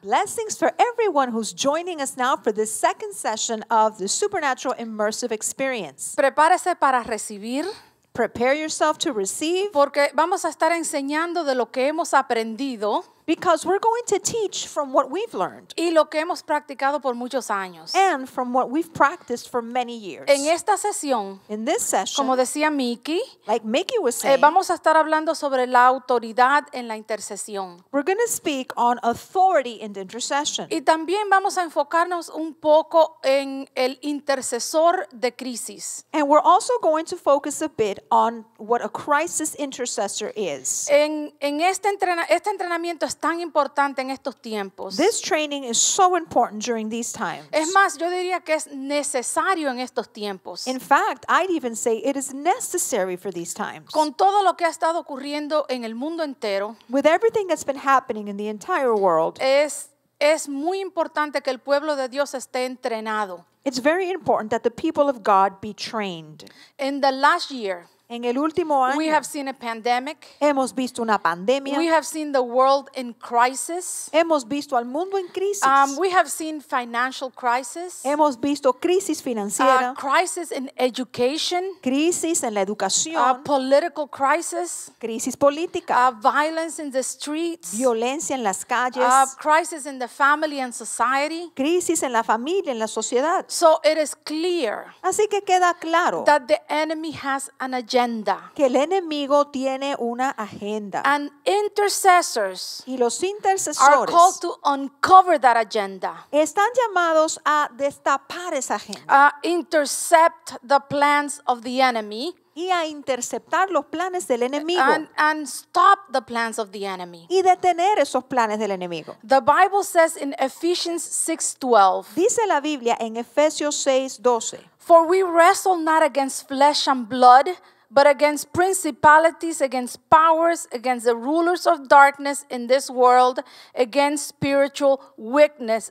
Blessings for everyone who's joining us now for this second session of the Supernatural Immersive Experience. Prepárese para recibir, Prepare yourself to receive porque vamos a estar enseñando de lo que hemos aprendido because we're going to teach from what we've learned y lo que hemos practicado por muchos años. and from what we've practiced for many years. En esta sesión, In this session, como decía Mickey, like Mickey was saying, vamos a estar hablando sobre la autoridad en la intercesión. we're going to speak on authority in the intercession. Y también vamos a enfocarnos un poco en el intercesor de crisis. And we're also going to focus a bit on what a crisis intercessor is. En este entrenamiento es tan importante en estos tiempos. This training is so important during these times. Es más, yo diría que es necesario en estos tiempos. In fact, I'd even say it is necessary for these times. Con todo lo que ha estado ocurriendo en el mundo entero, With everything that's been happening in the entire world, es muy importante que el pueblo de Dios esté entrenado. it's very important that the people of God be trained. In the last year, En el último we año, have seen a pandemic. hemos visto una pandemia. We have seen the world in crisis. Hemos visto al mundo en crisis. We have seen financial crisis. Hemos visto crisis financiera, Crisis in education. crisis en la educación, Political crisis. crisis política, Violence in the streets. violencia en las calles, Crisis in the family and society. crisis en la familia, en la sociedad. So it is clear Así que queda claro that the enemy has an agenda. que el enemigo tiene una agenda. And intercessors Y los are intercesores called to uncover that agenda. están llamados a destapar esa agenda Intercept the plans of the enemy y a interceptar los planes del enemigo and stop the plans of the enemy. y detener esos planes del enemigo. The Bible says in Ephesians 6:12, Dice la Biblia en Efesios 6:12, "For we wrestle not against flesh and blood, but against principalities, against powers, against the rulers of darkness in this world, against spiritual wickedness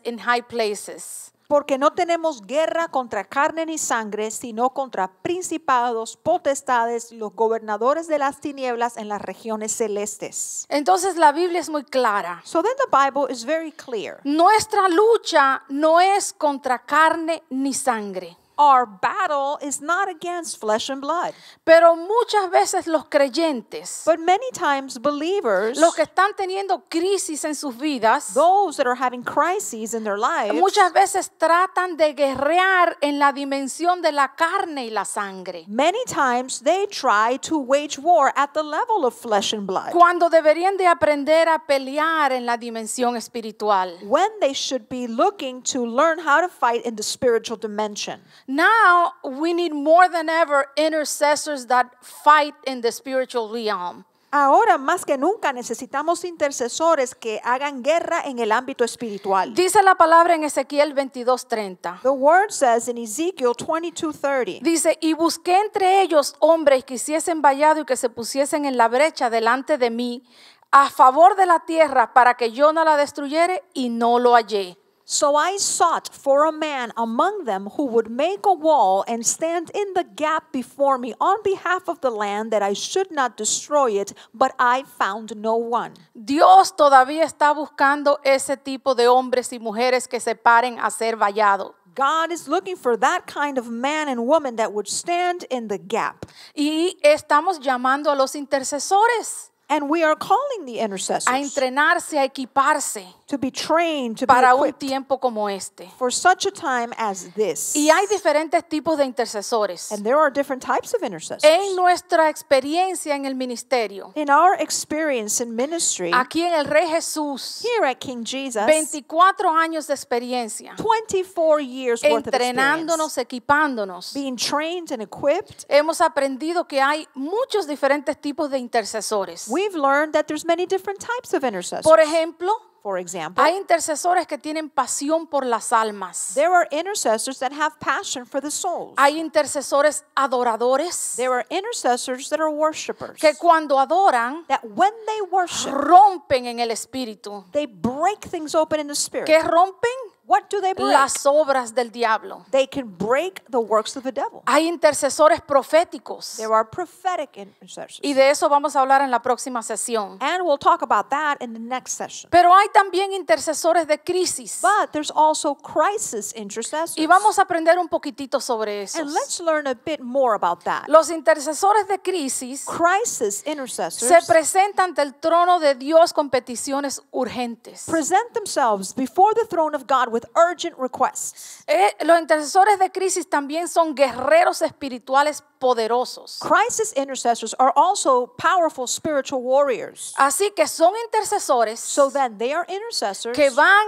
in high places." porque no tenemos guerra contra carne ni sangre, sino contra principados, potestades, los gobernadores de las tinieblas en las regiones celestes. Entonces la Biblia es muy clara. So then the Bible is very clear. Nuestra lucha no es contra carne ni sangre. Our battle is not against flesh and blood. Pero muchas veces los creyentes, But many times believers, los que están teniendo crisis en sus vidas, those that are having crises in their lives, muchas veces tratan de guerrear en la dimensión de la carne y la sangre, many times they try to wage war at the level of flesh and blood, cuando deberían de aprender a pelear en la dimensión espiritual. when they should be looking to learn how to fight in the spiritual dimension. Now we need more than ever intercessors that fight in the spiritual realm. Ahora más que nunca necesitamos intercesores que hagan guerra en el ámbito espiritual. Dice la palabra en Ezequiel 22:30. The word says in Ezekiel 22:30, Dice, y busqué entre ellos hombres que hiciesen vallado y que se pusiesen en la brecha delante de mí a favor de la tierra para que yo no la destruyere, y no lo hallé. so I sought for a man among them who would make a wall and stand in the gap before me on behalf of the land, that I should not destroy it, but I found no one. Dios todavía está buscando ese tipo de hombres y mujeres que se paren a ser vallado. God is looking for that kind of man and woman that would stand in the gap. Y estamos llamando a los intercesores And we are calling the a intercessors entrenarse, a equiparse to be trained, to be para un equipped tiempo como este. for such a time as this. Y hay diferentes tipos de intercesores. And there are different types of intercessors. En nuestra experiencia en el ministerio, In our experience in ministry, aquí en el Rey Jesús, here at King Jesus, 24 años de experiencia, 24 years worth of entrenándonos, experience, equipándonos. being trained and equipped, Hemos aprendido que hay muchos diferentes tipos de intercesores. we've learned that there's many different types of intercessors. Por ejemplo, For example, hay intercesores que tienen pasión por las almas. there are intercessors that have passion for the souls. Hay intercesores adoradores There are intercessors that are worshipers, que cuando adoran that when they worship, rompen en el espíritu. they break things open in the spirit. ¿Qué rompen? What do they break? Las obras del diablo. They can break the works of the devil. Hay intercesores proféticos. There are prophetic intercessors. Y de eso vamos a hablar en la próxima sesión. And we'll talk about that in the next session. Pero hay también intercesores de crisis. But there's also crisis intercessors. Y vamos a aprender un poquitito sobre eso. And let's learn a bit more about that. Los intercesores de crisis Crisis se intercessors presentan ante el trono de Dios con peticiones urgentes. present themselves before the throne of God with urgent requests. Los intercesores de crisis también son guerreros espirituales poderosos. Crisis intercessors are also powerful spiritual warriors. Así que son intercesores So then they are intercessors que van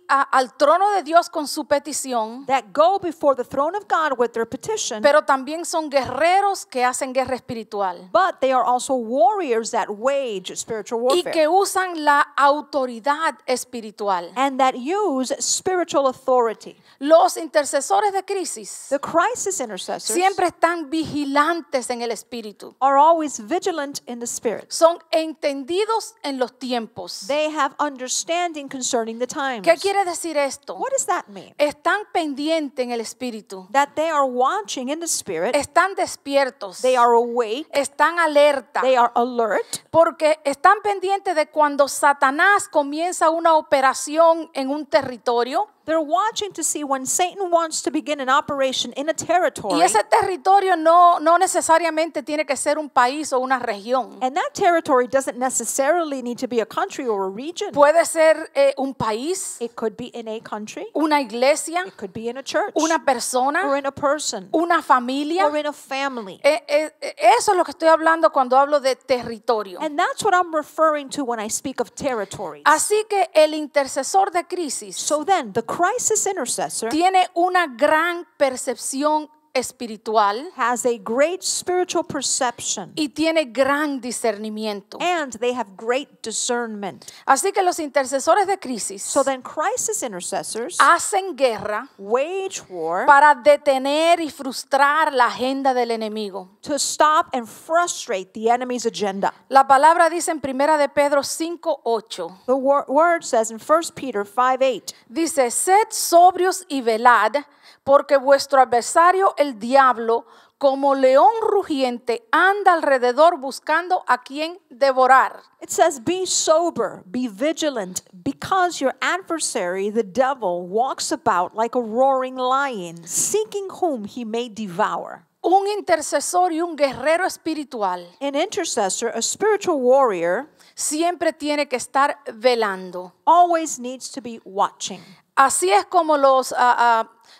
al trono de Dios con su petición, that go before the throne of God with their petition, pero también son guerreros que hacen guerra espiritual but they are also warriors that wage spiritual y warfare que usan la autoridad espiritual. and that use spiritual authority. Los intercesores de crisis The crisis intercessors siempre están vigilantes en el espíritu. are always vigilant in the spirit. Son entendidos en los tiempos. They have understanding concerning the times. ¿Qué quiere decir esto? What does that mean? Están pendientes en el espíritu. That they are watching in the spirit, Están despiertos. they are awake, Están alerta. they are alert, Porque están pendientes de cuando Satanás comienza una operación en un territorio. they're watching to see when Satan wants to begin an operation in a territory. Y ese territorio no necesariamente tiene que ser un país o una región. And that territory doesn't necessarily need to be a country or a region. Puede ser un país, It could be in a country, una iglesia, it could be in a church, una or persona, in a person, una familia. or in a family. Eso es lo que estoy hablando cuando hablo de territorio. And that's what I'm referring to when I speak of territories. Así que el intercesor de crisis So then, the crisis intercessor tiene una gran percepción espiritual has a great spiritual perception, y tiene gran discernimiento. and they have great discernment. Así que los intercesores de crisis So then, crisis intercessors hacen guerra wage war para detener y frustrar la agenda del enemigo. to stop and frustrate the enemy's agenda. La palabra dice en Primera de Pedro 5:8. The word says in 1 Peter 5:8, Dice, sed sobrios y velad, porque vuestro adversario el diablo, como león rugiente, anda alrededor buscando a quien devorar. it says, be sober, be vigilant, because your adversary, the devil, walks about like a roaring lion, seeking whom he may devour. Un intercesor y un guerrero espiritual An intercessor, a spiritual warrior, siempre tiene que estar velando. always needs to be watching. Así es como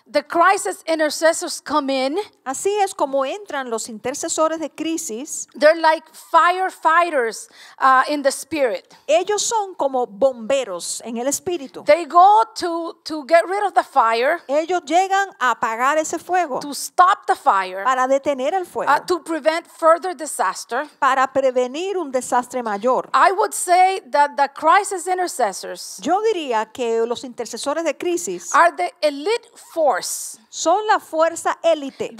the crisis intercessors come in. Así es como entran los intercesores de crisis. They're like firefighters in the spirit. Ellos son como bomberos en el espíritu. They go to get rid of the fire, Ellos llegan a apagar ese fuego, to stop the fire, para detener el fuego, to prevent further disaster. para prevenir un desastre mayor. I would say that the crisis intercessors Yo diría que los intercesores de crisis are the elite force son la fuerza élite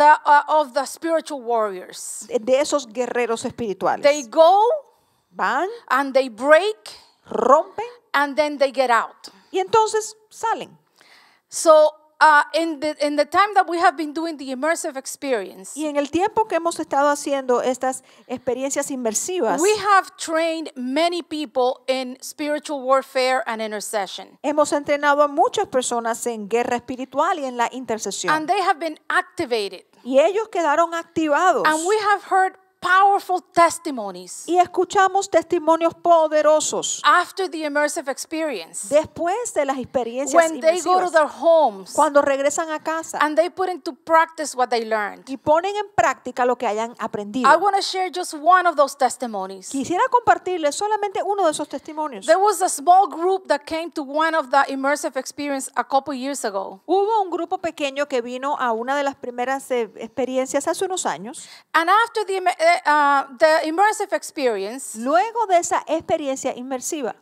of the spiritual warriors. de esos guerreros espirituales. They go Van, and they break rompen and then they get out. y entonces salen. So in the time that we have been doing the immersive experience, Y en el tiempo que hemos estado haciendo estas experiencias inmersivas, we have trained many people in spiritual warfare and intercession. hemos entrenado a muchas personas en guerra espiritual y en la intercesión. And they have been activated. Y ellos quedaron activados. And we have heard powerful testimonies Y escuchamos testimonios poderosos after the immersive experience. después de las experiencias When they go to inmersivas, their homes cuando regresan a casa and they put into practice what they learned. y ponen en práctica lo que hayan aprendido. I want to share just one of those testimonies. Quisiera compartirles solamente uno de esos testimonios. There was a small group that came to one of the immersive experience a couple years ago. Hubo un grupo pequeño que vino a una de las primeras experiencias hace unos años. And after the immersive experience, Luego de esa experiencia inmersiva,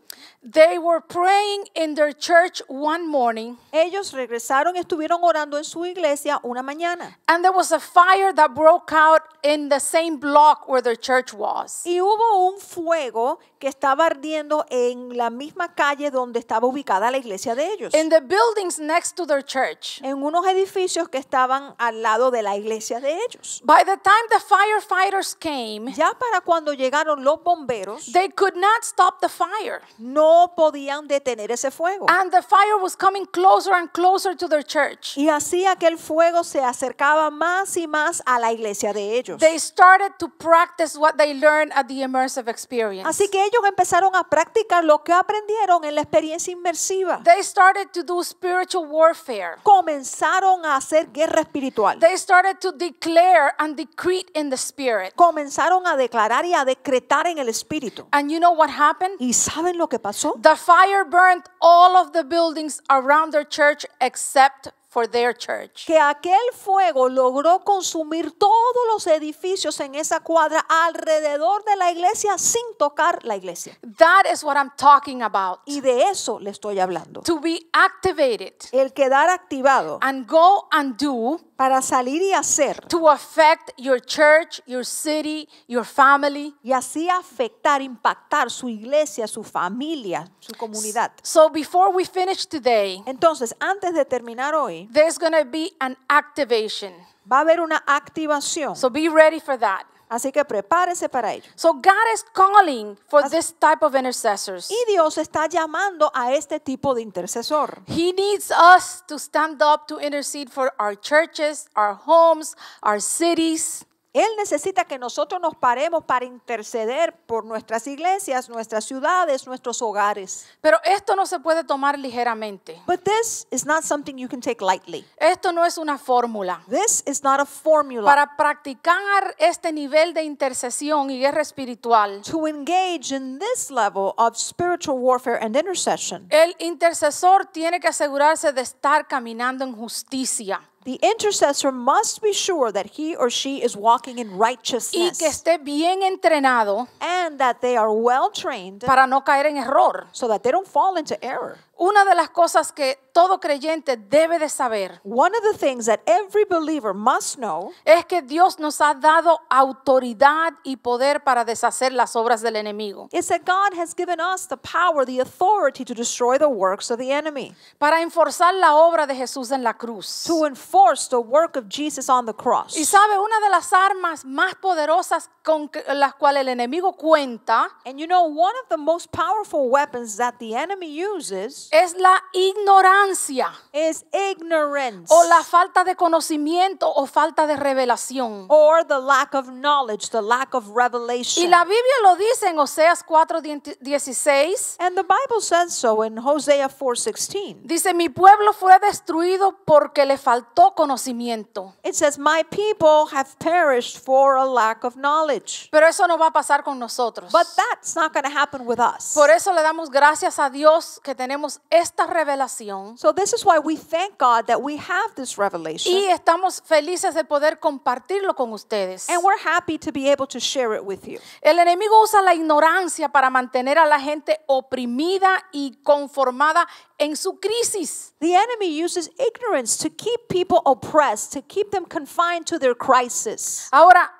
They were praying in their church one morning, Ellos regresaron y estuvieron orando en su iglesia una mañana. and there was a fire that broke out in the same block where their church was. Y hubo un fuego que estaba ardiendo en la misma calle donde estaba ubicada la iglesia de ellos. In the buildings next to their church. En unos edificios que estaban al lado de la iglesia de ellos. By the time the firefighters came, Ya para cuando llegaron los bomberos, they could not stop the fire. no podían detener ese fuego. And the fire was coming closer and closer to their church. Y así aquel fuego se acercaba más y más a la iglesia de ellos. They started to practice what they learned at the immersive experience. Así que ellos empezaron a practicar lo que aprendieron en la experiencia inmersiva. They started to do spiritual warfare. Comenzaron a hacer guerra espiritual. They started to declare and decree in the spirit. Comenzaron a declarar y a decretar en el espíritu. And you know what happened? ¿Y saben lo que pasó? The fire burned all of the buildings around their church except for their church. Que aquel fuego logró consumir todos los edificios en esa cuadra alrededor de la iglesia sin tocar la iglesia. That is what I'm talking about. Y de eso le estoy hablando. To be activated El quedar activado and go and do para salir y hacer to affect your church, your city, your family. y así afectar, impactar su iglesia, su familia, su comunidad. So before we finish today, Entonces, antes de terminar hoy, there's going to be an activation. va a haber una activación. So be ready for that. Así que prepárese para ello. So God is calling for this type of intercessors. Y Dios está llamando a este tipo de intercesor. He needs us to stand up to intercede for our churches, our homes, our cities. Él necesita que nosotros nos paremos para interceder por nuestras iglesias, nuestras ciudades, nuestros hogares. Pero esto no se puede tomar ligeramente. But this is not something you can take lightly. Esto no es una fórmula. This is not a formula. Para practicar este nivel de intercesión y guerra espiritual, To engage in this level of spiritual warfare and intercession, el intercesor tiene que asegurarse de estar caminando en justicia the intercessor must be sure that he or she is walking in y righteousness que esté bien entrenado and that they are well trained para no caer en error. so that they don't fall into error. Una de las cosas que todo creyente debe de saber One of the things that every believer must know es que Dios nos ha dado autoridad y poder para deshacer las obras del enemigo, is that God has given us the power, the authority to destroy the works of the enemy, para enforzar la obra de Jesús en la cruz. to enforce the work of Jesus on the cross. Y sabe, una de las armas más poderosas con las cuales el enemigo cuenta And you know, one of the most powerful weapons that the enemy uses es la ignorancia is ignorance o la falta de conocimiento o falta de revelación. or the lack of knowledge, the lack of Y revelation. la Biblia lo dice en Oseas 4:16. And the Bible says so in Hosea 4:16. Dice, mi pueblo fue destruido porque le faltó conocimiento. It says, "My people have perished for a lack of knowledge." Pero eso no va a pasar con nosotros. But that's not going to happen with us. Por eso le damos gracias a Dios que tenemos esta revelación So this is why we thank God that we have this revelation. y estamos felices de poder compartirlo con ustedes. And we're happy to be able to share it with you. El enemigo usa la ignorancia para mantener a la gente oprimida y conformada en su crisis. The enemy uses ignorance to keep people oppressed, to keep them confined to their crisis. Ahora,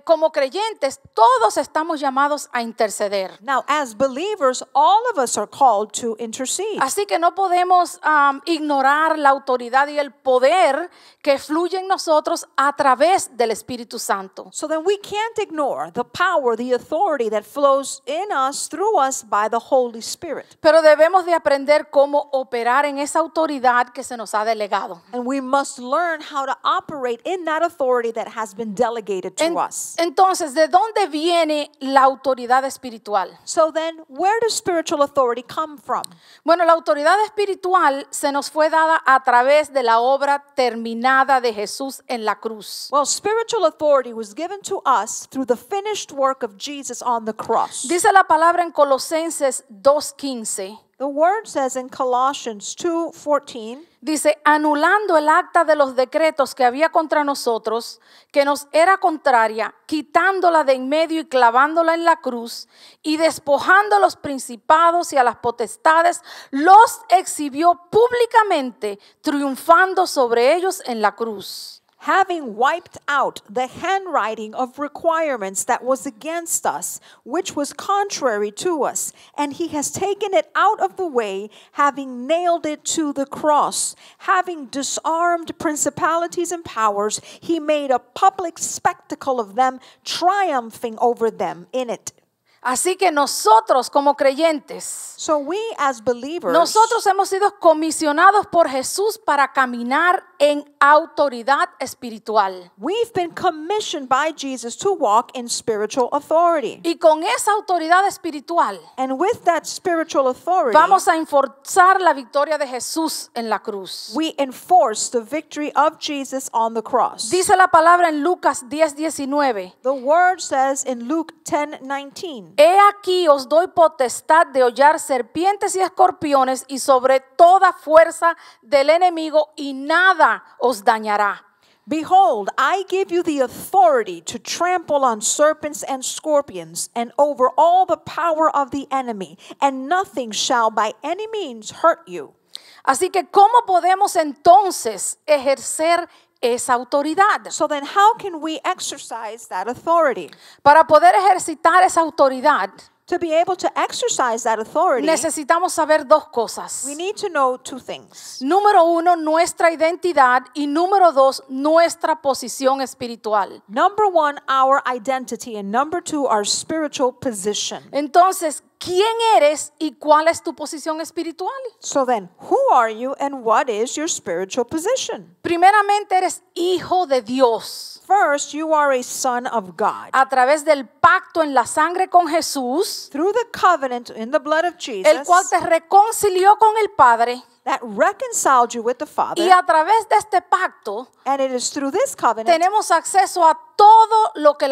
como creyentes, todos estamos llamados a interceder. Now, as believers, all of us are called to intercede. Así que no podemos ignorar la autoridad y el poder que fluye en nosotros a través del Espíritu Santo. So then we can't ignore the power, the authority that flows in us, through us, by the Holy Spirit. Pero debemos de aprender cómo operar en esa autoridad que se nos ha delegado. And we must learn how to operate in that authority that has been delegated to us. Entonces, ¿de dónde viene la autoridad espiritual? So then, where does spiritual authority come from? Bueno, la autoridad espiritual se nos fue dada a través de la obra terminada de Jesús en la cruz. Well, spiritual authority was given to us through the finished work of Jesus on the cross. Dice la palabra en Colosenses 2:15. The word says in Colossians 2:14, dice, anulando el acta de los decretos que había contra nosotros, que nos era contraria, quitándola de en medio y clavándola en la cruz, y despojando a los principados y a las potestades, los exhibió públicamente, triunfando sobre ellos en la cruz. having wiped out the handwriting of requirements that was against us, which was contrary to us, and he has taken it out of the way, having nailed it to the cross. Having disarmed principalities and powers, he made a public spectacle of them, triumphing over them in it. Así que nosotros como creyentes, So we as believers, nosotros hemos sido comisionados por Jesús para caminar en autoridad espiritual. we've been commissioned by Jesus to walk in spiritual authority. Y con esa autoridad espiritual And with that spiritual authority, vamos a enforzar la victoria de Jesús en la cruz. we enforce the victory of Jesus on the cross. Dice la palabra en Lucas 10:19. The word says in Luke 10:19, He aquí os doy potestad de hollar serpientes y escorpiones y sobre toda fuerza del enemigo y nada os dañará. behold, I give you the authority to trample on serpents and scorpions and over all the power of the enemy, and nothing shall by any means hurt you. Así que ¿cómo podemos entonces ejercer esa autoridad? So then how can we exercise that authority? Para poder ejercitar esa autoridad, To be able to exercise that authority, necesitamos saber dos cosas. we need to know two things. Número uno, nuestra identidad, y número dos, nuestra posición espiritual. Number one, our identity, and number two, our spiritual position. Entonces, ¿quién eres y cuál es tu posición espiritual? So then, who are you and what is your spiritual position? Primeramente, eres hijo de Dios. First, you are a son of God. A través del pacto en la sangre con Jesús, Through the covenant in the blood of el Jesus cual te reconcilió con el Padre, that reconciled you with the Father, y a través de este pacto and it is through this covenant tenemos acceso a todo lo que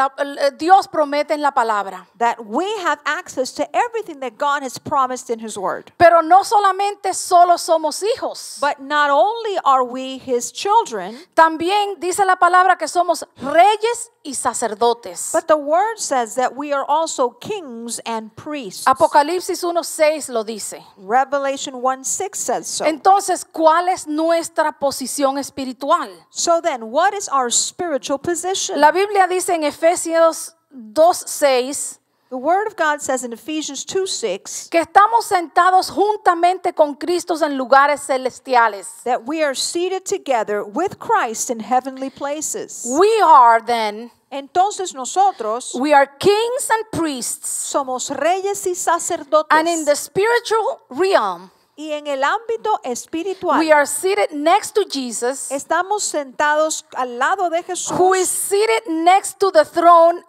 Dios promete en la palabra. that we have access to everything that God has promised in His Word. Pero no solamente solo somos hijos, But not only are we His children, también dice la palabra que somos reyes y sacerdotes. but the Word says that we are also kings and priests. Apocalipsis 1:6 lo dice. Revelation 1:6 says so. Entonces, ¿cuál es nuestra posición espiritual? So then, what is our spiritual position? La Biblia dice en Efesios 2:6 The Word of God says in Ephesians 2:6 que estamos sentados juntamente con Cristo en lugares celestiales. that we are seated together with Christ in heavenly places. We are then, Entonces nosotros we are kings and priests, somos reyes y sacerdotes. and in the spiritual realm, Y en el ámbito espiritual we are seated next to Jesus, estamos sentados al lado de Jesús, who is seated next to the throne,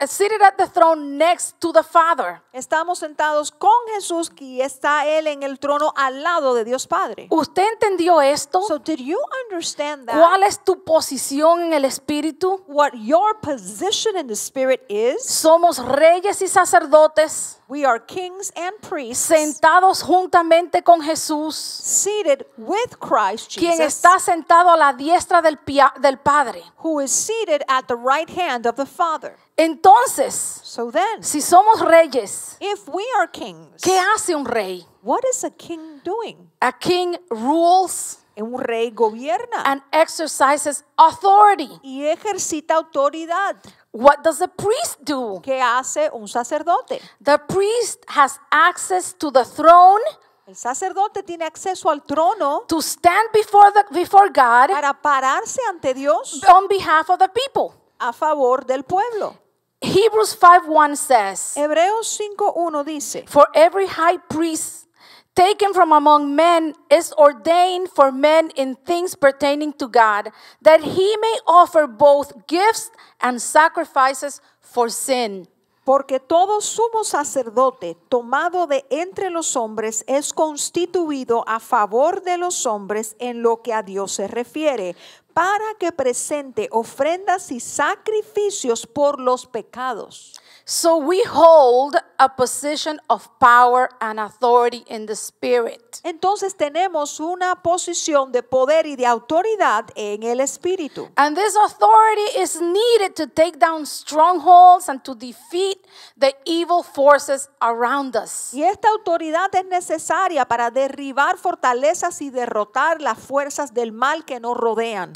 seated at the throne next to the Father. estamos sentados con Jesús y está Él en el trono al lado de Dios Padre. ¿Usted entendió esto? So did you understand that? ¿Cuál es tu posición en el Espíritu? What your position in the Spirit is? Somos reyes y sacerdotes, We are kings and priests sentados juntamente con Jesús, seated with Christ quien Jesus, está sentado a la diestra del Padre. who is seated at the right hand of the Father. Entonces, So then, si somos reyes, if we are kings, ¿qué hace un rey? what is a king doing? A king rules Un rey gobierna and exercises authority. y ejercita autoridad. What does the priest do? ¿Qué hace un sacerdote? The priest has access to the throne El sacerdote tiene acceso al trono to stand before God para pararse ante Dios on behalf of the people. a favor del pueblo. Hebrews 5:1 says, Hebreos 5:1 dice, for every high priest taken from among men is ordained for men in things pertaining to God, that he may offer both gifts and sacrifices for sin. porque todo sumo sacerdote tomado de entre los hombres es constituido a favor de los hombres en lo que a Dios se refiere, para que presente ofrendas y sacrificios por los pecados. So we hold a position of power and authority in the spirit. Entonces tenemos una posición de poder y de autoridad en el espíritu. And this authority is needed to take down strongholds and to defeat the evil forces around us. Y esta autoridad es necesaria para derribar fortalezas y derrotar las fuerzas del mal que nos rodean.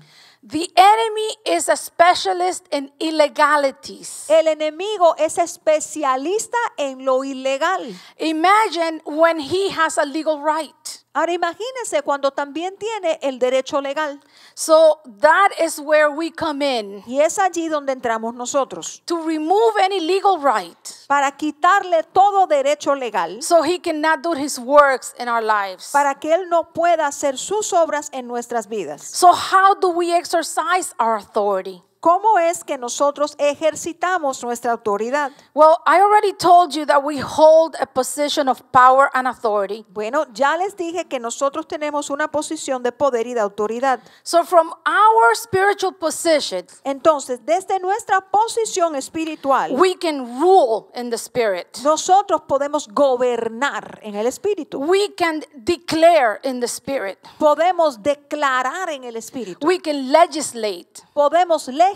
The enemy is a specialist in illegalities. El enemigo es especialista en lo ilegal. Imagine when he has a legal right. Ahora imagínense cuando también tiene el derecho legal. So that is where we come in Y es allí donde entramos nosotros. to remove any legal right Para quitarle todo derecho legal. so he cannot do his works in our lives. Para que Él no pueda hacer sus obras en nuestras vidas. So how do we exercise our authority? ¿Cómo es que nosotros ejercitamos nuestra autoridad? Well, I already told you that we hold a position of power and authority. Bueno, ya les dije que nosotros tenemos una posición de poder y de autoridad. So from our spiritual position, Entonces, desde nuestra posición espiritual, we can rule in the spirit. nosotros podemos gobernar en el espíritu. We can declare in the spirit. Podemos declarar en el espíritu. We can legislate. Podemos legislar.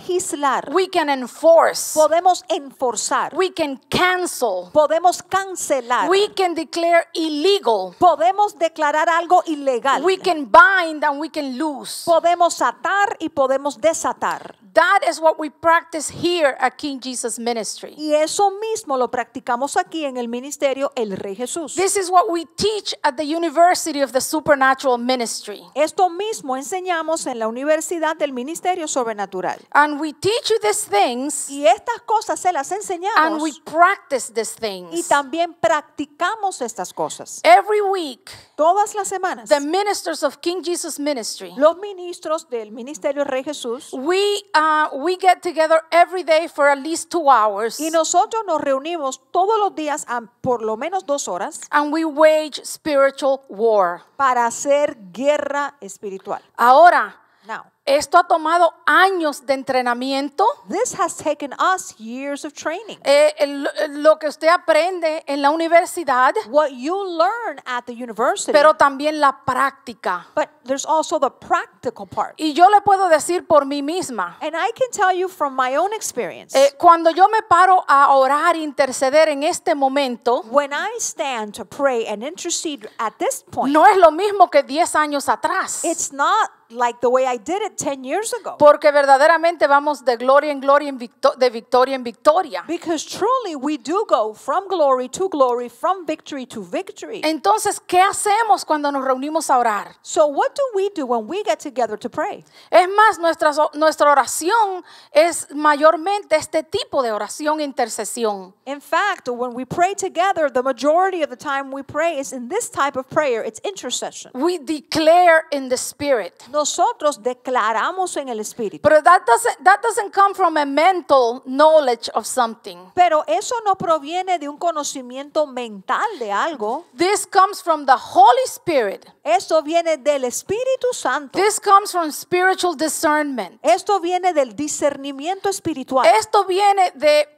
We can enforce. Podemos enforzar. We can cancel. Podemos cancelar. We can declare illegal. Podemos declarar algo ilegal. We can bind and we can loose. Podemos atar y podemos desatar. That is what we practice here at King Jesus Ministry. Y eso mismo lo practicamos aquí en el ministerio El Rey Jesús. This is what we teach at the University of the Supernatural Ministry. Esto mismo enseñamos en la Universidad del Ministerio Sobrenatural. And we teach you these things Y estas cosas se las and enseñamos we practice these y things. también practicamos estas cosas. Every week, Todas las semanas, the ministers of King Jesus Ministry, los ministros del Ministerio El Rey Jesús we get together every day for at least 2 hours y nosotros nos reunimos todos los días a por lo menos 2 horas and we wage spiritual war. para hacer guerra espiritual. Ahora, Now, esto ha tomado años de entrenamiento. this has taken us years of training. Lo que usted aprende en la universidad, What you learn at the university, pero también la práctica. but there's also the practical part. Y yo le puedo decir por mí misma, And I can tell you from my own experience, cuando yo me paro a orar e interceder en este momento, when I stand to pray and intercede at this point, no es lo mismo que 10 años atrás. it's not like the way I did it 10 years ago. Porque verdaderamente vamos de gloria en gloria, de victoria en victoria. Because truly we do go from glory, from victory to victory. Entonces, ¿qué hacemos cuando nos reunimos a orar? So what do we do when we get together to pray? Es más, nuestra oración es mayormente este tipo de oración e intercesión. In fact, when we pray together, the majority of the time we pray is in this type of prayer. It's intercession. We declare in the spirit. Nosotros declaramos en el Espíritu. But that doesn't come from a mental knowledge of something. Pero eso no proviene de un conocimiento mental de algo. This comes from the Holy Spirit. Esto viene del Espíritu Santo. This comes from spiritual discernment. Esto viene del discernimiento espiritual. Esto viene de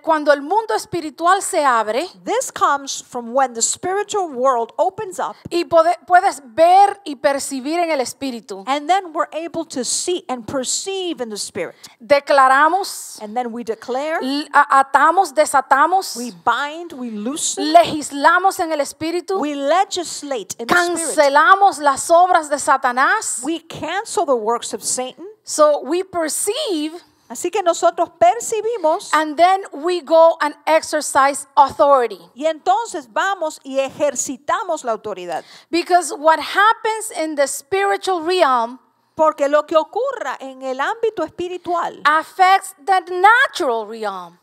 cuando el mundo espiritual se abre This comes from when the spiritual world opens up, y puedes ver y percibir en el espíritu. and then we're able to see and perceive in the spirit. Declaramos, And then we declare, atamos, desatamos, we bind, we loosen, legislamos en el espíritu, we legislate in the spirit. cancelamos las obras de Satanás. We cancel the works of Satan. So we perceive, Así que nosotros percibimos and then we go and exercise authority. y entonces vamos y ejercitamos la autoridad. Because what happens in the spiritual realm Porque lo que ocurra en el ámbito espiritual affects the natural realm.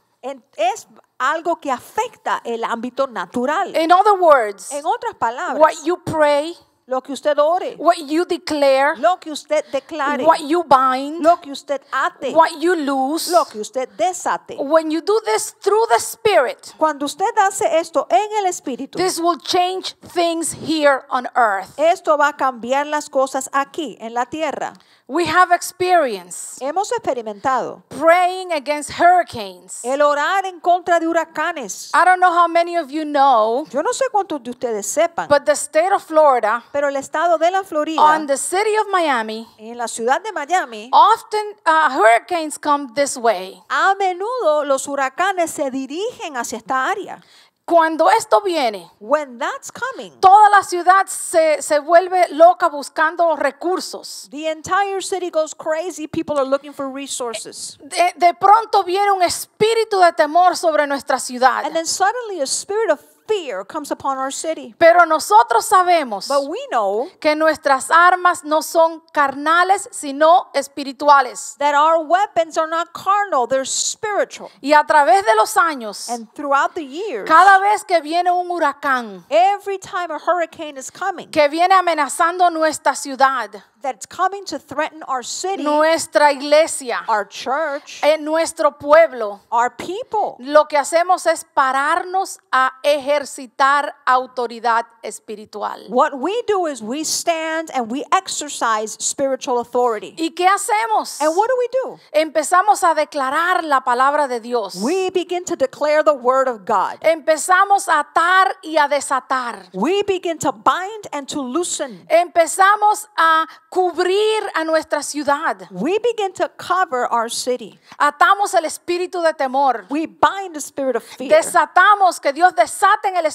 es algo que afecta el ámbito natural. In other words, En otras palabras, what you pray, lo que usted ore, what you declare, lo que usted declare, what you bind, lo que usted ate, what you lose, lo que usted desate. when you do this through the Spirit, Cuando usted hace esto en el espíritu, this will change things here on earth. esto va a cambiar las cosas aquí en la tierra. We have experienced hemos experimentado praying against hurricanes. el orar en contra de huracanes. I don't know how many of you know, Yo no sé cuántos de ustedes sepan, but the state of Florida, pero el estado de la Florida, on the city of Miami, en la ciudad de Miami, often hurricanes come this way. a menudo los huracanes se dirigen hacia esta área. Cuando esto viene, When that's coming, toda la ciudad se vuelve loca buscando recursos. the entire city goes crazy. People are looking for resources. De pronto viene un espíritu de temor sobre nuestra ciudad. And then suddenly a spirit of fear comes upon our city. Pero nosotros sabemos But we know que nuestras armas no son carnales, sino espirituales. that our weapons are not carnal, they're spiritual. Y a través de los años, And throughout the years, cada vez que viene un huracán, every time a hurricane is coming, que viene amenazando nuestra ciudad, that's coming to threaten our city, nuestra iglesia, our church, nuestro pueblo, our people, lo que hacemos es pararnos a ejercitar autoridad espiritual. what we do is we stand and we exercise spiritual authority. ¿Y qué hacemos? And what do? Empezamos a declarar la palabra de Dios. We begin to declare the word of God. Empezamos a atar y a desatar. We begin to bind and to loosen. Empezamos a cubrir a nuestra ciudad. We begin to cover our city. Atamos el espíritu de temor. We bind the spirit of fear. Desatamos que Dios desate en el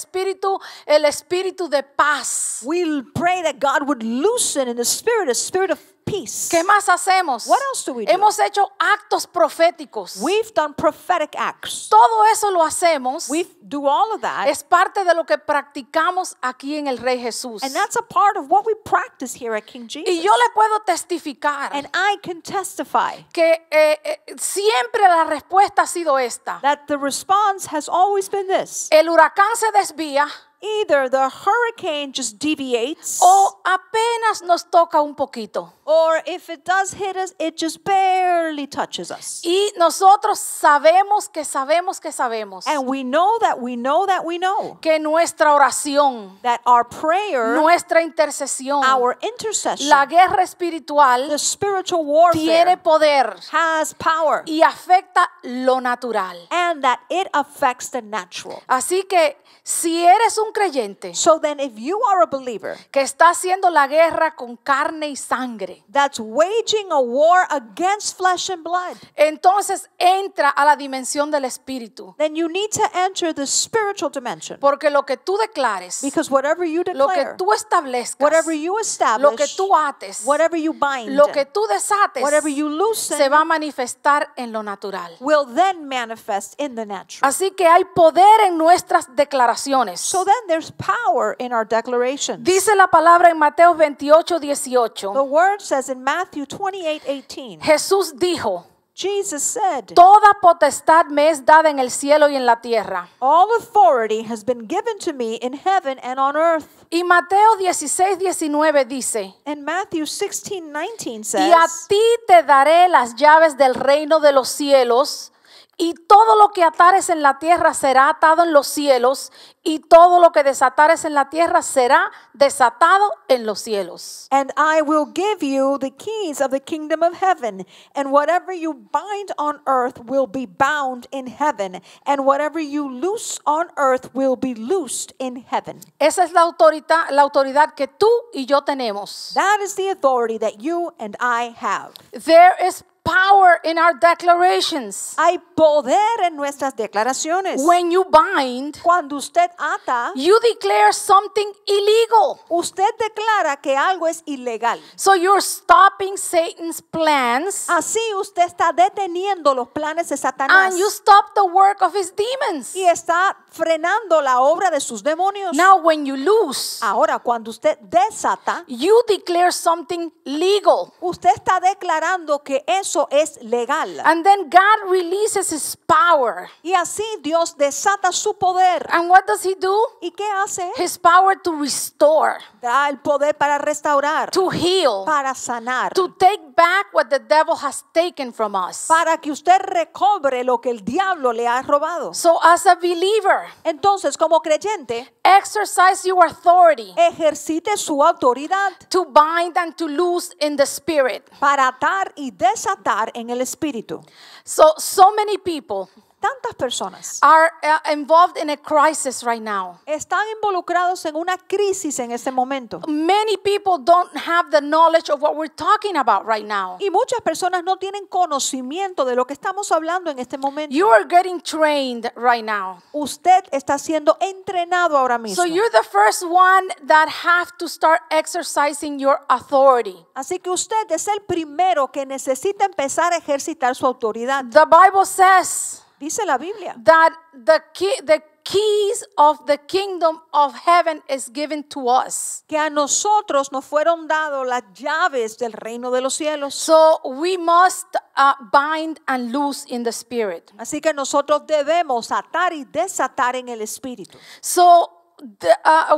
espíritu de paz. We pray that God would loosen in the spirit, a spirit of peace. ¿Qué más hacemos? What else do we do? Hemos hecho actos proféticos. We've done prophetic acts. Todo eso lo hacemos. We do all of that. Es parte de lo que practicamos aquí en el Rey Jesús. And that's a part of what we practice here at King Jesus. Y yo le puedo testificar And I can testify que siempre la respuesta ha sido esta. that the response has always been this. El huracán se desvía Either the hurricane just deviates, o apenas nos toca un poquito. or if it does hit us, it just barely touches us. Y nosotros sabemos And we know that we know that we know que nuestra oración, that our prayer, nuestra intercesión, our intercession, la guerra espiritual the spiritual tiene warfare poder has power, y afecta lo natural. and that it affects the natural. Así que si eres un creyente So then if you are a believer que está haciendo la guerra con carne y sangre, that's waging a war against flesh and blood, entonces entra a la dimensión del espíritu. then you need to enter the spiritual dimension. Porque lo que tú declares, Because whatever you lo que declare, tú establezcas, whatever you lo que establish, tú ates, whatever you bind, lo que tú desates, whatever you se loosen, va a manifestar en lo natural. will then manifest in the natural. Así que hay poder en nuestras declaraciones. So then there's power in our declarations. Dice la palabra en Mateo 28:18. The word says in Matthew 28:18, Jesús dijo, Jesus said, toda potestad me es dada en el cielo y en la tierra. all authority has been given to me in heaven and on earth. Y Mateo 16:19 dice, And Matthew 16:19 y a says, ti te daré las llaves del reino de los cielos, y todo lo que atares en la tierra será atado en los cielos, y todo lo que desatares en la tierra será desatado en los cielos. and I will give you the keys of the kingdom of heaven, and whatever you bind on earth will be bound in heaven, and whatever you loose on earth will be loosed in heaven. Esa es la autoridad que tú y yo tenemos. That is the authority that you and I have. There is power in our declarations. Hay poder en nuestras declaraciones. When you bind, Cuando usted ata, you declare something illegal. usted declara que algo es ilegal. So you're stopping Satan's plans Así usted está deteniendo los planes de Satanás and you stop the work of his demons. y está frenando la obra de sus demonios. Now when you lose, Ahora, cuando usted desata, you declare something legal. usted está declarando que eso eso es legal. And then God releases his power. Y así Dios desata su poder. And what does he do? ¿Y qué hace? His power to restore, Da el poder para restaurar, to heal, para sanar, to take back what the devil has taken from us. para que usted recobre lo que el diablo le ha robado. So as a believer, Entonces, como creyente, exercise your authority ejercite su autoridad to bind and to loose in the spirit. para atar y desatar en el espíritu. So many people Tantas personas are involved in a crisis right now. están involucrados en una crisis en este momento. Many people don't have the knowledge of what we're talking about right now. Y muchas personas no tienen conocimiento de lo que estamos hablando en este momento. You are getting trained right now. Usted está siendo entrenado ahora mismo. So you're the first one that have to start exercising your authority. Así que usted es el primero que necesita empezar a ejercitar su autoridad. The Bible says Dice la Biblia that the keys of the kingdom of heaven is given to us. que a nosotros nos fueron dadas las llaves del reino de los cielos. So we must bind and loose in the spirit. Así que nosotros debemos atar y desatar en el espíritu. So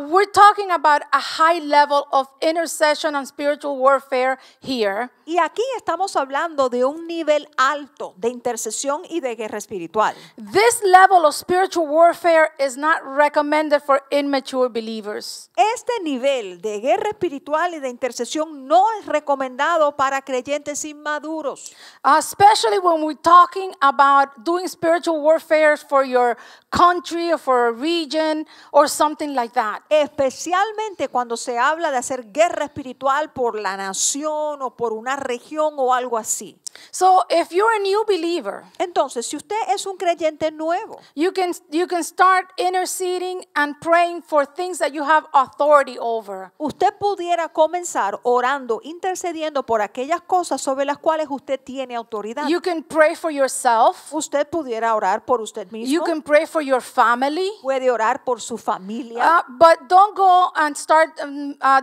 we're talking about a high level of intercession and spiritual warfare here. Y aquí estamos hablando de un nivel alto de intercesión y de guerra espiritual. This level of spiritual warfare is not recommended for immature believers. Este nivel de guerra espiritual y de intercesión no es recomendado para creyentes inmaduros. Especially when we're talking about doing spiritual warfare for your country or for a region or something like that. Especialmente cuando se habla de hacer guerra espiritual por la nación o por una región o algo así. So if you're a new believer, Entonces, si usted es un creyente nuevo, you can start interceding and praying for things that you have authority over. usted pudiera comenzar orando, intercediendo por aquellas cosas sobre las cuales usted tiene autoridad. You can pray for yourself. Usted pudiera orar por usted You mismo. can pray for your family. Puede orar por su familia. But don't go and start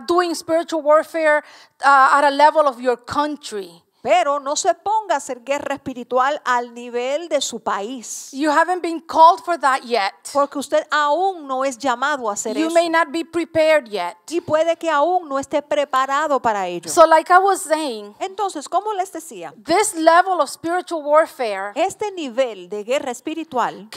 doing spiritual warfare at a level of your country. Pero no se ponga a hacer guerra espiritual al nivel de su país. You haven't been called for that yet. Porque usted aún no es llamado a hacer You eso. may not be prepared yet. Y puede que aún no esté preparado para ello. So like I was saying, Entonces, como les decía, this level of spiritual warfare este nivel de guerra espiritual,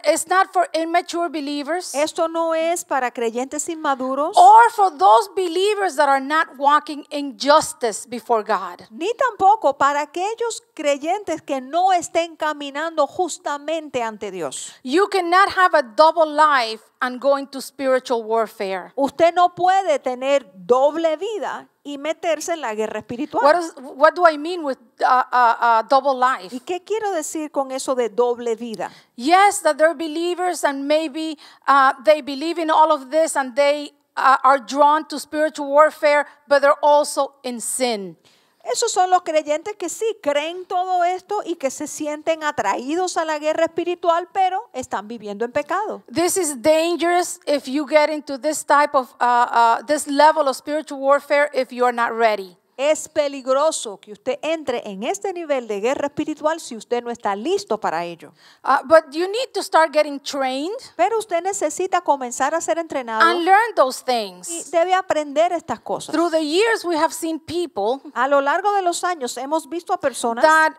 is not for immature believers esto no es para creyentes inmaduros, or for those believers that are not walking in justice before God. ni tampoco para aquellos creyentes que no estén caminando justamente ante Dios. You cannot have a double life and go into spiritual warfare. Usted no puede tener doble vida y meterse en la guerra espiritual. What do I mean with double life? ¿Y qué quiero decir con eso de doble vida? Yes, that they're believers and maybe they believe in all of this and they are drawn to spiritual warfare, but they're also in sin. Esos son los creyentes que sí creen todo esto y que se sienten atraídos a la guerra espiritual, pero están viviendo en pecado. This is dangerous if you get into this type of, this level of spiritual warfare if you are not ready. Es peligroso que usted entre en este nivel de guerra espiritual si usted no está listo para ello. But you need to start getting trained Pero usted necesita comenzar a ser entrenado and learn those y things. debe aprender estas cosas. Through the years, we have seen people A lo largo de los años hemos visto a personas that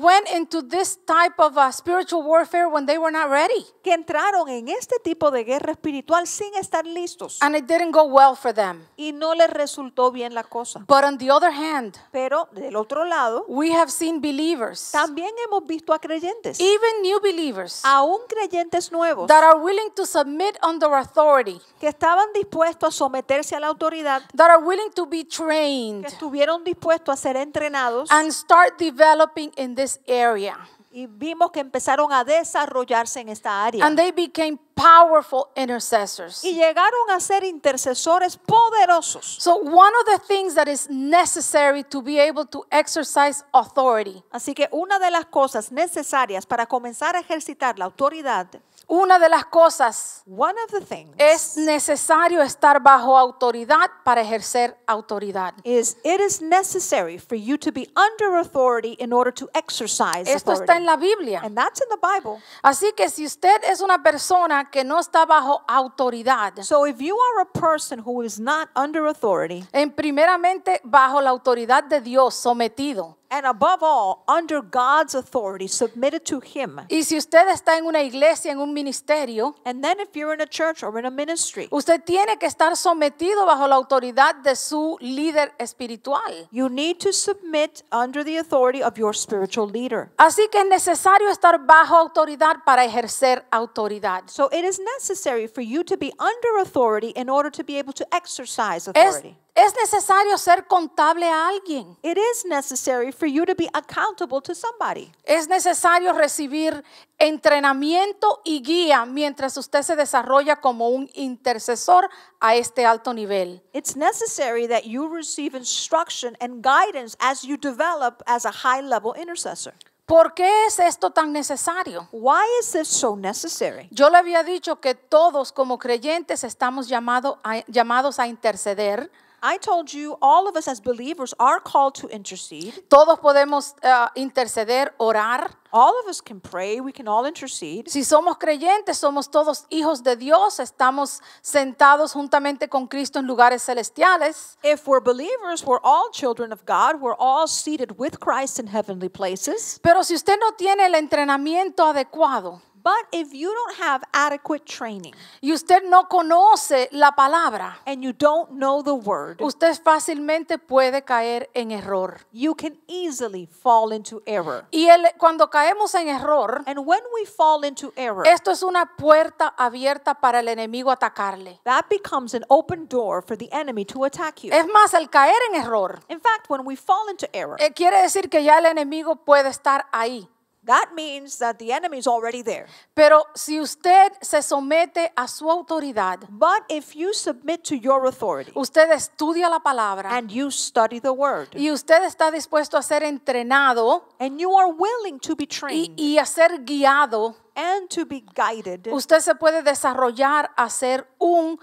went into this type of spiritual warfare when they were not ready. que entraron en este tipo de guerra espiritual sin estar listos And it didn't go well for them. y no les resultó bien la cosa. But on the other hand, Pero del otro lado, we have seen believers, también hemos visto a creyentes, even new believers, aún creyentes nuevos, that are willing to submit under authority, que estaban dispuestos a someterse a la autoridad, that are willing to be que trained estuvieron dispuestos a ser entrenados and start developing in this area. y vimos que empezaron a desarrollarse en esta área. And they became powerful intercessors. Y llegaron a ser intercesores poderosos. So one of the things that is necessary to be able to exercise authority, Así que una de las cosas necesarias para comenzar a ejercitar la autoridad, Una de las cosas one of the things es necesario estar bajo autoridad para ejercer autoridad. is it is necessary for you to be under authority in order to exercise Esto authority. está en la Biblia. And that's in the Bible. Así que si usted es una persona que no está bajo autoridad, So if you are a person who is not under authority, primeramente bajo la autoridad de Dios, sometido. and above all, under God's authority, submitted to Him. Y si usted está en una iglesia, en un ministerio, And then if you're in a church or in a ministry, usted tiene que estar sometido bajo la autoridad de su líder espiritual. you need to submit under the authority of your spiritual leader. Así que es necesario estar bajo autoridad para ejercer autoridad. So it is necessary for you to be under authority in order to be able to exercise Es, authority. es necesario ser contable a alguien. It is necessary for you to be accountable to somebody. Es necesario recibir entrenamiento y guía mientras usted se desarrolla como un intercesor a este alto nivel. It's necessary that you receive instruction and guidance as you develop as a high-level intercessor. ¿Por qué es esto tan necesario? Why is this so necessary? Yo le había dicho que todos como creyentes estamos llamados a interceder. I told you all of us as believers are called to intercede. Todos podemos interceder, orar. All of us can pray, we can all intercede. Si somos creyentes, somos todos hijos de Dios, estamos sentados juntamente con Cristo en lugares celestiales. If we're believers, we're all children of God. We're all seated with Christ in heavenly places. Pero si usted no tiene el entrenamiento adecuado But if you don't have adequate training y usted no conoce la palabra, and you don't know the word, usted fácilmente puede caer en error. you can easily fall into error. Y cuando caemos en error, And when we fall into error, esto es una puerta abierta para el enemigo atacarle. that becomes an open door for the enemy to attack you. Es más, el caer en error In fact, when we fall into error, quiere decir que ya el enemigo puede estar ahí. that means that the enemy is already there. Pero si usted se somete a su autoridad, But if you submit to your authority usted estudia la palabra and you study the word y usted está dispuesto a ser entrenado and you are willing to be trained y a ser guiado, and to be guided, usted se puede desarrollar a ser un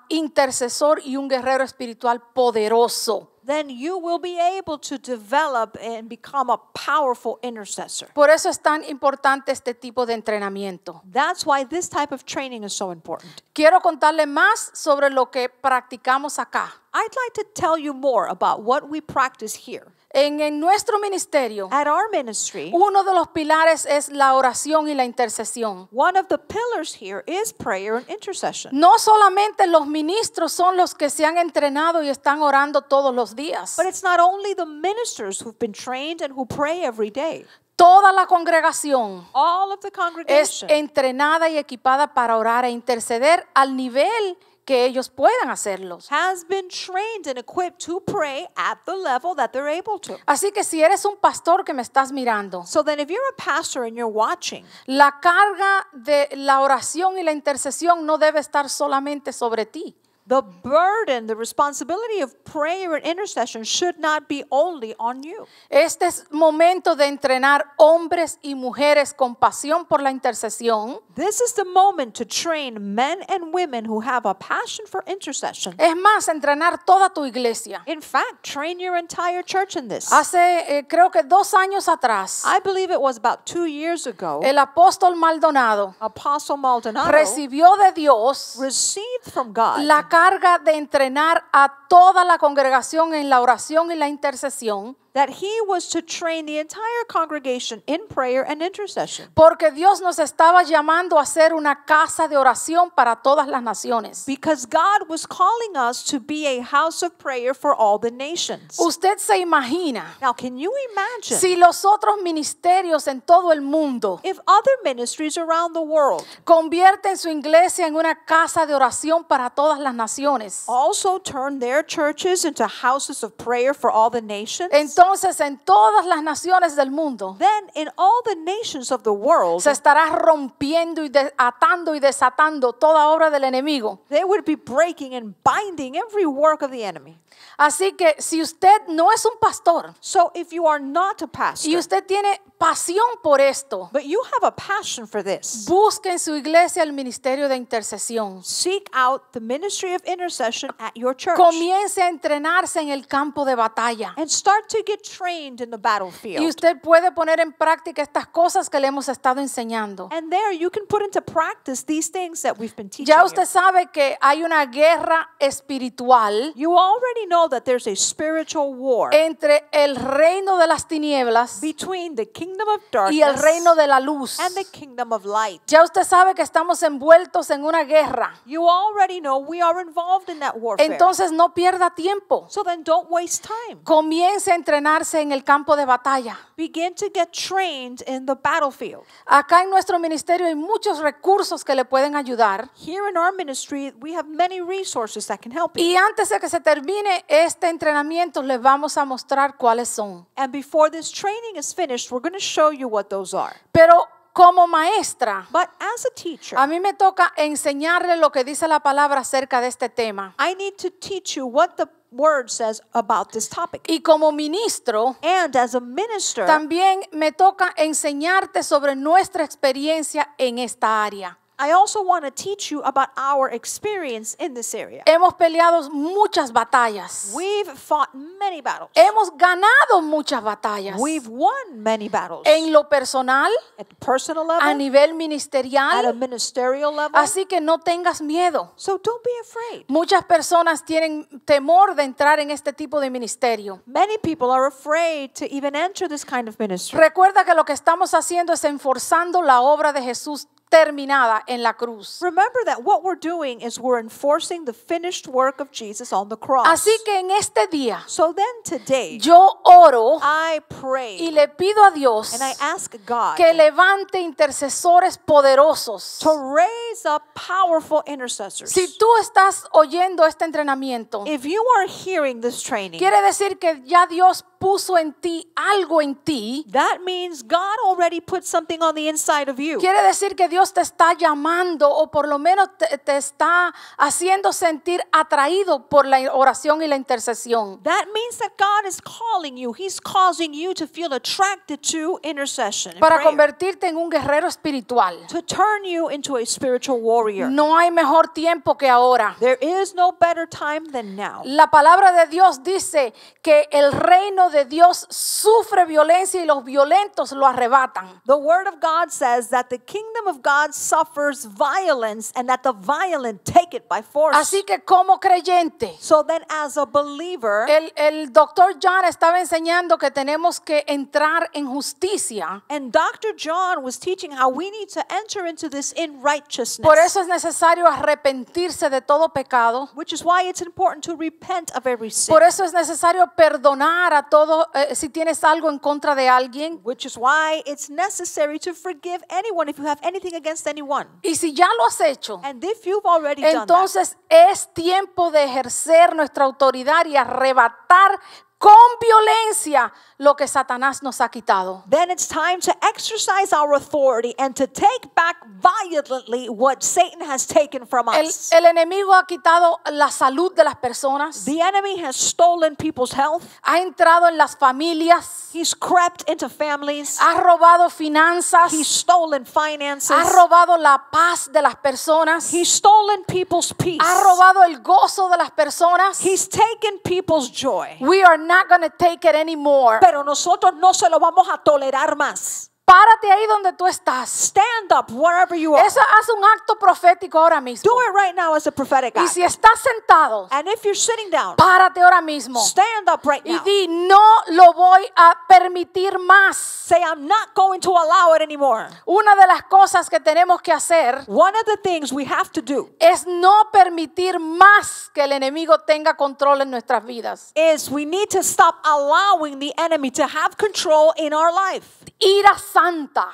intercesor y un guerrero espiritual poderoso. then you will be able to develop and become a powerful intercessor. Por eso es tan importante este tipo de entrenamiento. That's why this type of training is so important. Quiero contarle más sobre lo que practicamos acá. I'd like to tell you more about what we practice here. En nuestro ministerio, At our ministry, uno de los pilares es la oración y la intercesión. one of the pillars here is prayer and intercession. No solamente los ministros son los que se han entrenado y están orando todos los días. But it's not only the ministers who've been trained and who pray every day. Toda la congregación All of the es congregation entrenada y equipada para orar e interceder al nivel que ellos puedan hacerlos. has been trained and equipped to pray at the level that they're able to. Así que si eres un pastor que me estás mirando, So then if you're a pastor and you're watching, la carga de la oración y la intercesión no debe estar solamente sobre ti. the burden, the responsibility of prayer and intercession should not be only on you. Este es momento de entrenar hombres y mujeres con pasión por la intercesión. This is the moment to train men and women who have a passion for intercession. Es más, entrenar toda tu iglesia. In fact, train your entire church in this. Hace creo que 2 años atrás, I believe it was about 2 years ago, el apóstol Maldonado Apostle Maldonado recibió de Dios received from God la carga de entrenar a toda la congregación en la oración y la intercesión, that he was to train the entire congregation in prayer and intercession. porque Dios nos estaba llamando a ser una casa de oración para todas las naciones. Because God was calling us to be a house of prayer for all the nations. Usted se imagina Now, can you imagine si los otros ministerios en todo el mundo if other ministries around the world convierten su iglesia en una casa de oración para todas las naciones? also turn their churches into houses of prayer for all the nations? Entonces entonces en todas las naciones del mundo then in all the nations of the world, se estará rompiendo y atando y desatando toda obra del enemigo. they would be breaking and binding every work of the enemy. Así que si usted no es un pastor So if you are not a y pastor, usted tiene pasión por esto, but you have a passion for this, busque en su iglesia el ministerio de intercesión. seek out the ministry of intercession at your church Comience a entrenarse en el campo de batalla. and start to get trained in the Y battlefield. usted puede poner en práctica estas cosas que le hemos estado enseñando. And there you can put into practice these things that we've been teaching Ya you. usted sabe que hay una guerra espiritual You already know that there's a spiritual war entre el reino de las tinieblas between the kingdom of y el darkness reino de la luz. and the kingdom of light. Ya usted sabe que estamos envueltos en una guerra. You already know we are involved in that warfare. Entonces no pierda tiempo. So then don't waste time. Comience a entrenarse en el campo de batalla. Begin to get trained in the battlefield. Acá en nuestro ministerio hay muchos recursos que le pueden ayudar. Here in our ministry, we have many resources that can help you. Y antes de que se termine este entrenamiento, les vamos a mostrar cuáles son. And before this training is finished, we're going to show you what those are. Pero como maestra, But as a teacher, a mí me toca enseñarle lo que dice la palabra acerca de este tema. I need to teach you what the word says about this topic. Y como ministro, And as a minister, también me toca enseñarte sobre nuestra experiencia en esta área. I also want to teach you about our experience in this area. Hemos peleado muchas batallas. We've fought many battles. Hemos ganado muchas batallas. We've won many battles. En lo personal, At the personal a level, nivel at a ministerial. ministerial level. Así que no tengas miedo. So don't be afraid. Muchas personas tienen temor de entrar en este tipo de ministerio. Many people are afraid to even enter this kind of ministry. Recuerda que lo que estamos haciendo es enforzando la obra de Jesús terminada en la cruz. Remember that what we're doing is we're enforcing the finished work of Jesus on the cross. Así que en este día So then today, yo oro I y pray le pido a Dios and I ask God que levante intercesores poderosos. to raise up powerful intercessors. Si tú estás oyendo este entrenamiento, If you are hearing this training, quiere decir que ya Dios puso en ti algo en ti. that means God already put something on the inside of you. Quiere decir que Dios te está llamando o por lo menos te está haciendo sentir atraído por la oración y la intercesión. That means that God is calling you. He's causing you to feel attracted to intercession and Para prayer, convertirte en un guerrero espiritual. to turn you into a spiritual warrior. No hay mejor tiempo que ahora. There is no better time than now. La palabra de Dios dice que el reino de Dios sufre violencia y los violentos lo arrebatan. The word of God says that the kingdom of God suffers violence and that the violent take it by force. Así que como creyente, So then as a believer, el doctor John estaba enseñando que tenemos que entrar en justicia. and Dr. John was teaching how we need to enter into this in righteousness, Por eso es necesario arrepentirse de todo pecado. which is why it's important to repent of every sin, Por eso es necesario perdonar a todo si tienes algo en contra de alguien. which is why it's necessary to forgive anyone if you have anything against anyone. Y si ya lo has hecho, And if you've already done that, entonces es tiempo de ejercer nuestra autoridad y arrebatar con violencia lo que Satanás nos ha quitado. then it's time to exercise our authority and to take back violently what Satan has taken from us. El enemigo ha quitado la salud de las personas, The enemy has stolen people's health. ha entrado en las familias, He's crept into families. ha robado finanzas, He's stolen finances. ha robado la paz de las personas, He's stolen people's peace. ha robado el gozo de las personas. He's taken people's joy. We are not going to take it anymore. Pero nosotros no se lo vamos a tolerar más. Párate ahí donde tú estás. Stand up wherever you are. Eso hace un acto profético ahora mismo. Do it right now as a prophetic Y act. si estás sentado, And if you're sitting down, párate ahora mismo stand up right y now. di, no lo voy a permitir más. Say, I'm not going to allow it anymore. Una de las cosas que tenemos que hacer One of the things we have to do es no permitir más que el enemigo tenga control en nuestras vidas. is we need to stop allowing the enemy to have control in our life. Ira santa,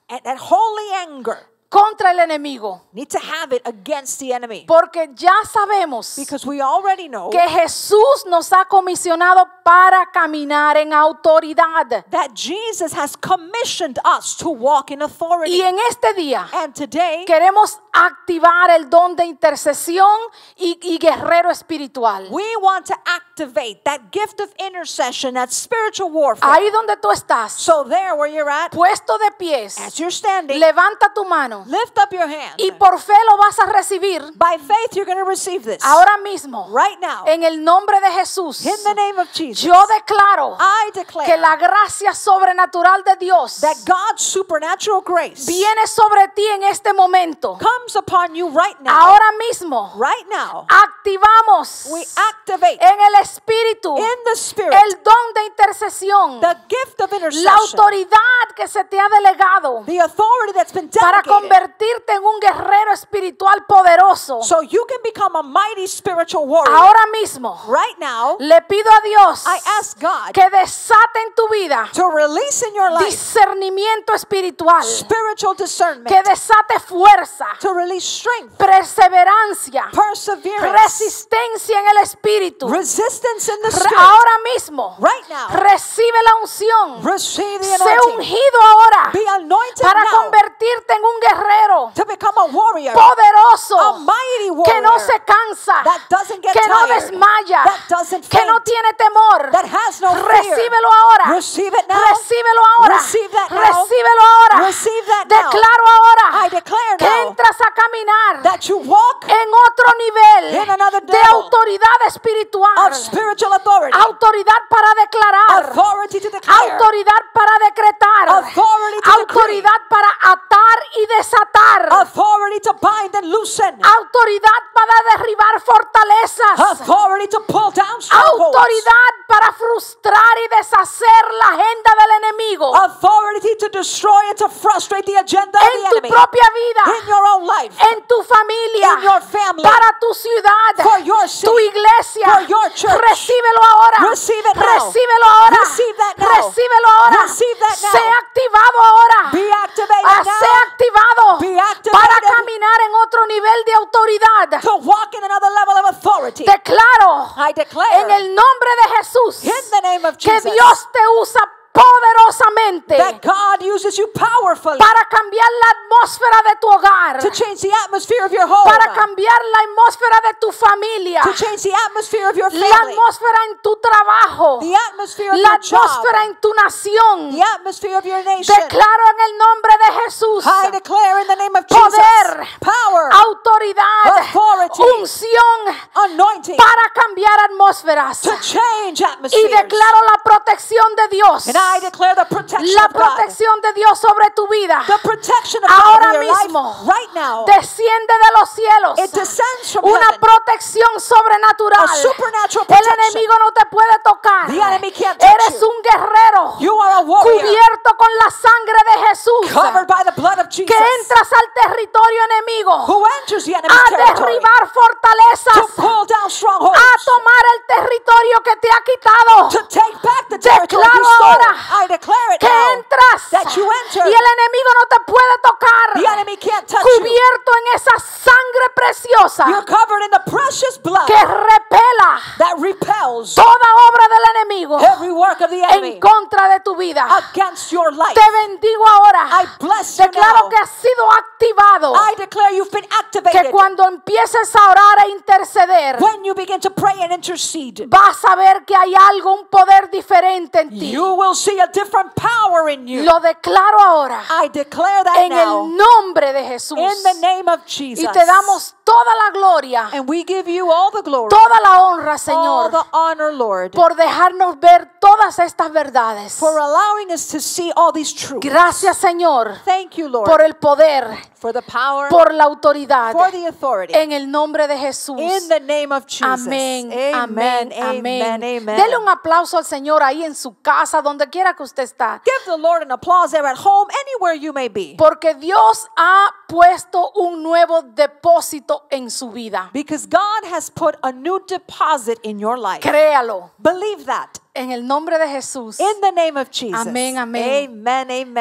And that holy anger, contra el enemigo. Need to have it against the enemy. Porque ya sabemos Because we already know que Jesús nos ha comisionado para caminar en autoridad. that Jesus has commissioned us to walk in authority. Y en este día And today, queremos activar el don de intercesión y guerrero espiritual. we want to activate that gift of intercession, that spiritual warfare. Ahí donde tú estás, So there where you're at, puesto de pies, as you're standing, levanta tu mano lift up your hand. y por fe lo vas a recibir By faith, you're going to receive this. ahora mismo. Right now, En el nombre de Jesús, in the name of Jesus, yo declaro I que declare la gracia sobrenatural de Dios that God's supernatural grace viene sobre ti en este momento. comes upon you right now. Ahora mismo Right now, activamos we activate en el Espíritu in the Spirit el don de intercesión, the gift of la intercession, autoridad que se te ha delegado the authority that's been para delegated, convertirte en un guerrero espiritual poderoso. so you can become a mighty spiritual warrior. Ahora mismo Right now, le pido a Dios I ask God que desate en tu vida to release in your life discernimiento espiritual, spiritual discernment, que desate fuerza, to release strength, perseverancia, perseverance, resistencia en el espíritu. resistance in the Spirit. Ahora mismo Right now, recibe la unción. receive the Sé anointing. ungido ahora Be anointed para now convertirte en un guerrero to become a warrior, poderoso, a mighty que no warrior se cansa, that doesn't get que no tired, desmaya, that doesn't que no faint, tiene temor. that has no fear. Recíbelo ahora. Receive it now. Recíbelo ahora. Receive that now. Recíbelo ahora. Receive that now. Declaro ahora I declare que now entras a caminar that you walk en otro nivel in another de level autoridad espiritual. of spiritual authority, Autoridad para declarar. authority to declare, Autoridad para decretar. Authority to Autoridad para atar y desatar. authority to bind and loosen, Autoridad para derribar fortalezas. authority to pull down strongholds, Autoridad para frustrar y deshacer la agenda del enemigo authority to destroy and to frustrate the agenda of en the tu enemy propia vida, in your own life, en tu familia, in your family, para tu ciudad, for your city, tu iglesia. for your church. Recíbelo ahora. Receive it now. Recíbelo ahora. Receive that now. Recíbelo ahora. Receive that now. Sé activado ahora. Be activated Sé now activado Be activated. para caminar en otro nivel de autoridad. to walk in another level of authority. Declaro I declare en el nombre de Jesús in the name of que Jesus Dios te usa poderosamente that God uses you powerfully para cambiar la atmósfera de tu hogar, to change the atmosphere of your home, para cambiar la atmósfera de tu familia, to change the atmosphere of your la family, atmósfera en tu trabajo, the atmosphere of la your job, atmósfera en tu nación. the atmosphere of your nation. Declaro en el nombre de Jesús I declare in the name of poder, Jesus power, autoridad, authority, unción anointing para cambiar atmósferas. to change Y atmospheres. declaro la protección de Dios, And I declare the protection la of God, protección de Dios sobre tu vida. the protection of God Ahora over your mismo life right now. desciende de los cielos It descends from una heaven. protección sobrenatural. A supernatural El protection. enemigo no te puede tocar. The enemy can't touch Eres you. un guerrero You are a warrior cubierto con la sangre de Jesús, covered by the blood of Jesus que entras al territorio enemigo who enters the enemy's a territory derribar to fortalezas, pull down strongholds, a tomar el territorio que te ha quitado. to take back the territory Declaro you stole. ahora I declare it Que now entras that you enter. y el enemigo no te puede tocar. The enemy can't touch you. Cubierto en esa sangre preciosa You're covered in the precious blood que repela that repels toda obra del enemigo every work of the enemy en contra de tu vida. against your life. Te bendigo ahora. I bless you Declaro now. que has sido activado. I declare you've been Que activated. cuando empieces a orar e interceder, When you begin to pray and intercede, vas a ver que hay algo, un poder diferente en ti. you will see a different power in you. Lo declaro ahora I declare that en now el nombre de Jesús. in the name of Jesus. Y te damos toda la gloria, And we give you all the glory, toda la honra, all Señor, the honor, Lord, por dejarnos ver todas estas verdades. for allowing us to see all these truths. Gracias, Señor, Thank you, Lord, por el poder, for the power, por la autoridad, for the authority. en el nombre de Jesús. In the name of Jesus. Amén, Amen, amén, amén. amen, amen. Dele un aplauso al Señor ahí en su casa, donde quiera que usted está. Give the Lord an applause there at home, anywhere you may be. Porque Dios ha puesto un nuevo depósito en su vida. Because God has put a new deposit in your life. Créalo. Believe that. En el nombre de Jesús. In the name of Jesus. Amén, amén. Amen, amen.